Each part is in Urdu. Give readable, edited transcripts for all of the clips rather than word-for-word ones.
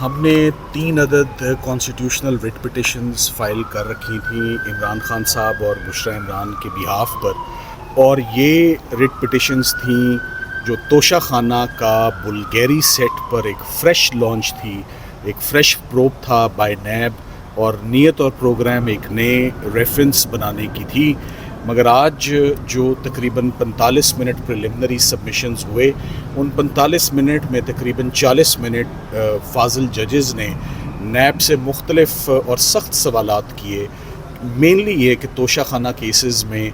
ہم نے 3 عدد کانسٹیٹیوشنل ریٹ پٹیشنز فائل کر رکھی تھیں عمران خان صاحب اور بشرا عمران کے بیہاف پر، اور یہ ریٹ پٹیشنز تھیں جو توشہ خانہ کا بلگیری سیٹ پر ایک فریش لانچ تھی، ایک فریش پروب تھا بائی نیب، اور نیت اور پروگرام ایک نئے ریفرنس بنانے کی تھی۔ مگر آج جو تقریباً 45 منٹ پریلیمنری سبمیشنز ہوئے، ان 45 منٹ میں تقریباً 40 منٹ فاضل ججز نے نیب سے مختلف اور سخت سوالات کیے۔ مینلی یہ کہ توشہ خانہ کیسز میں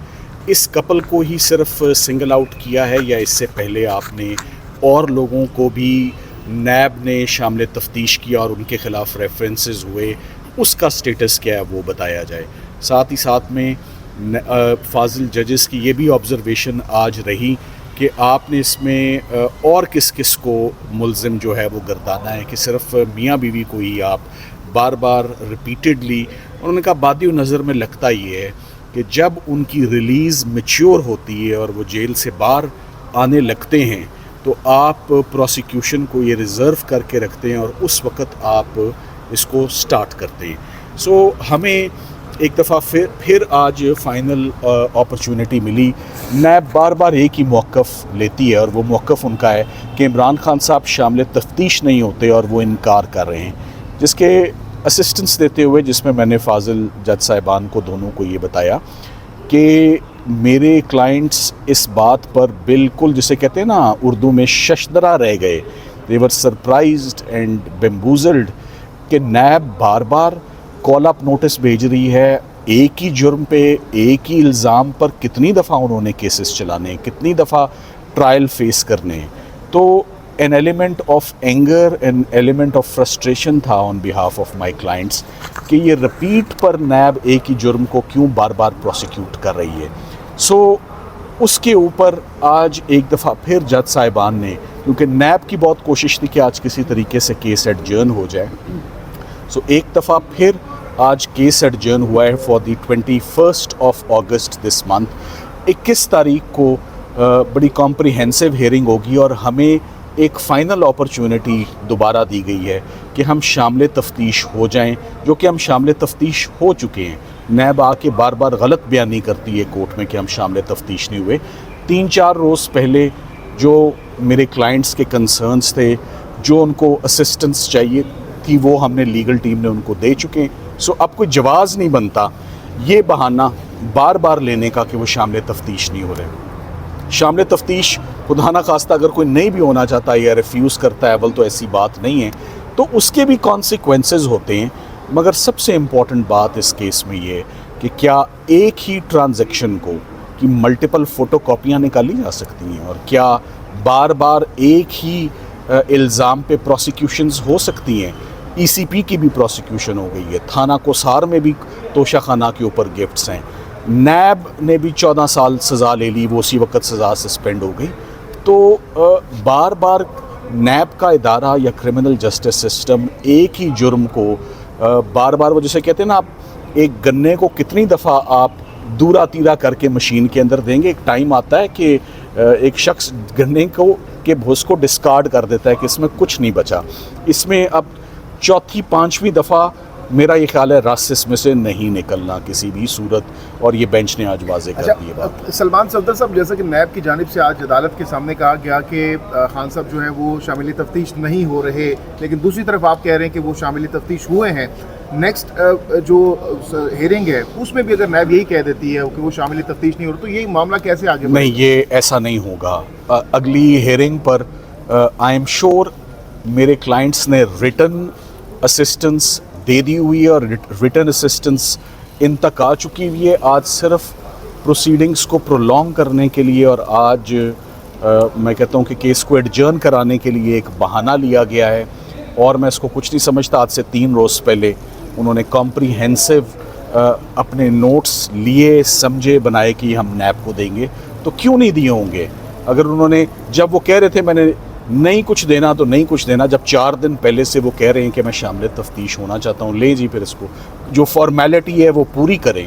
اس کپل کو ہی صرف سنگل آؤٹ کیا ہے یا اس سے پہلے آپ نے اور لوگوں کو بھی نیب نے شامل تفتیش کیا اور ان کے خلاف ریفرنسز ہوئے، اس کا سٹیٹس کیا ہے وہ بتایا جائے۔ ساتھ ہی ساتھ میں فاضل ججز کی یہ بھی آبزرویشن آج رہی کہ آپ نے اس میں اور کس کس کو ملزم جو ہے وہ گردانا ہے، کہ صرف میاں بیوی کو ہی آپ بار بار ریپیٹڈلی، انہوں نے کہا بادی نظر میں لگتا یہ ہے کہ جب ان کی ریلیز میچیور ہوتی ہے اور وہ جیل سے باہر آنے لگتے ہیں تو آپ پروسیکیوشن کو یہ ریزرو کر کے رکھتے ہیں اور اس وقت آپ اس کو سٹارٹ کرتے ہیں۔ سو ہمیں ایک دفعہ پھر آج فائنل اپرچونٹی ملی۔ نیب بار بار ایک ہی موقف لیتی ہے، اور وہ موقف ان کا ہے کہ عمران خان صاحب شامل تفتیش نہیں ہوتے اور وہ انکار کر رہے ہیں، جس کے اسسٹنس دیتے ہوئے جس میں نے فاضل جج صاحبان کو دونوں کو یہ بتایا کہ میرے کلائنٹس اس بات پر بالکل، جسے کہتے ہیں نا اردو میں، ششدرہ رہ گئے، they were surprised and bamboozled کہ نیب بار بار کال اپ نوٹس بھیج رہی ہے، ایک ہی جرم پہ ایک ہی الزام پر کتنی دفعہ انہوں نے کیسز چلانے، کتنی دفعہ ٹرائل فیس کرنے۔ تو an element of anger, an element of frustration تھا on behalf of my clients کہ یہ رپیٹ پر نیب ایک ہی جرم کو کیوں بار بار پروسیکیوٹ کر رہی ہے۔ سو اس کے اوپر آج ایک دفعہ پھر جج صاحبان نے، کیونکہ نیب کی بہت کوشش تھی کہ آج کسی طریقے سے کیس ایڈجرن ہو جائے، سو ایک دفعہ پھر آج کیس ایڈجرن ہوا ہے for the 21 August this month. 21 تاریخ کو بڑی کمپریہنسو ہیئرنگ ہوگی، اور ہمیں ایک فائنل اپرچونٹی دوبارہ دی گئی ہے کہ ہم شامل تفتیش ہو جائیں، جو کہ ہم شامل تفتیش ہو چکے ہیں۔ نیب آ کے بار بار غلط بیانی کرتی ہے کورٹ میں کہ ہم شامل تفتیش نہیں ہوئے۔ 3-4 روز پہلے جو میرے کلائنٹس کے کنسرنز تھے، جو ان کو اسسٹنس چاہیے تھی، وہ ہم نے لیگل ٹیم نے ان کو دے چکے ہیں۔ سو اب کوئی جواز نہیں بنتا یہ بہانہ بار بار لینے کا کہ وہ شامل تفتیش نہیں ہو رہے۔ شامل تفتیش خدا نہ خواستہ اگر کوئی نہیں بھی ہونا چاہتا یا ریفیوز کرتا ہے، اول تو ایسی بات نہیں ہے، تو اس کے بھی کانسیکوینسز ہوتے ہیں۔ مگر سب سے امپورٹنٹ بات اس کیس میں یہ کہ کیا ایک ہی ٹرانزیکشن کو کی ملٹیپل فوٹو کاپیاں نکالی جا سکتی ہیں، اور کیا بار بار ایک ہی الزام پہ پروسیکیوشنز ہو سکتی ہیں۔ ای سی پی کی بھی پروسیکیوشن ہو گئی ہے، تھانہ کوسار میں بھی توشہ خانہ کے اوپر گفٹس ہیں، نیب نے بھی 14 سال سزا لے لی، وہ اسی وقت سزا سسپینڈ ہو گئی۔ تو بار بار نیب کا ادارہ یا کرمنل جسٹس سسٹم ایک ہی جرم کو بار بار، وہ جسے کہتے ہیں نا، آپ ایک گنے کو کتنی دفعہ آپ دورا تیرا کر کے مشین کے اندر دیں گے، ایک ٹائم آتا ہے کہ ایک شخص گنے کو کے بھوس کو ڈسکارڈ کر دیتا ہے کہ اس میں کچھ نہیں بچا۔ اس میں اب 4-5ویں دفعہ میرا یہ خیال ہے رس اس میں سے نہیں نکلنا کسی بھی صورت، اور یہ بینچ نے آج واضح کر دی ہے بات۔ سلمان صفدر صاحب، جیسا کہ نیب کی جانب سے آج عدالت کے سامنے کہا گیا کہ خان صاحب جو ہیں وہ شامل تفتیش نہیں ہو رہے، لیکن دوسری طرف آپ کہہ رہے ہیں کہ وہ شامل تفتیش ہوئے ہیں۔ نیکسٹ جو ہیئرنگ ہے اس میں بھی اگر نیب یہی کہہ دیتی ہے کہ وہ شامل تفتیش نہیں ہو رہا، تو یہ معاملہ کیسے آگے بڑھے؟ نہیں، یہ ایسا نہیں ہوگا۔ اگلی hearing per I am sure میرے کلائنٹس نے ریٹن اسسٹنس دے دی ہوئی ہے، اور ریٹن اسسٹنس ان تک آ چکی ہوئی ہے۔ آج صرف پروسیڈنگز کو پرولونگ کرنے کے لیے، اور آج میں کہتا ہوں کہ کیس کو ایڈجرن کرانے کے لیے ایک بہانہ لیا گیا ہے، اور میں اس کو کچھ نہیں سمجھتا۔ آج سے 3 روز پہلے انہوں نے کمپریہنسو اپنے نوٹس لیے، سمجھے، بنائے کہ ہم نیب کو دیں گے، تو کیوں نہیں دیے ہوں گے؟ اگر انہوں نے، جب وہ کہہ رہے تھے میں نے نہیں کچھ دینا تو نہیں کچھ دینا، جب 4 دن پہلے سے وہ کہہ رہے ہیں کہ میں شامل تفتیش ہونا چاہتا ہوں، لیں جی پھر اس کو جو فارمیلٹی ہے وہ پوری کریں۔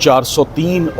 403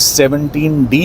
17D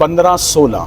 1516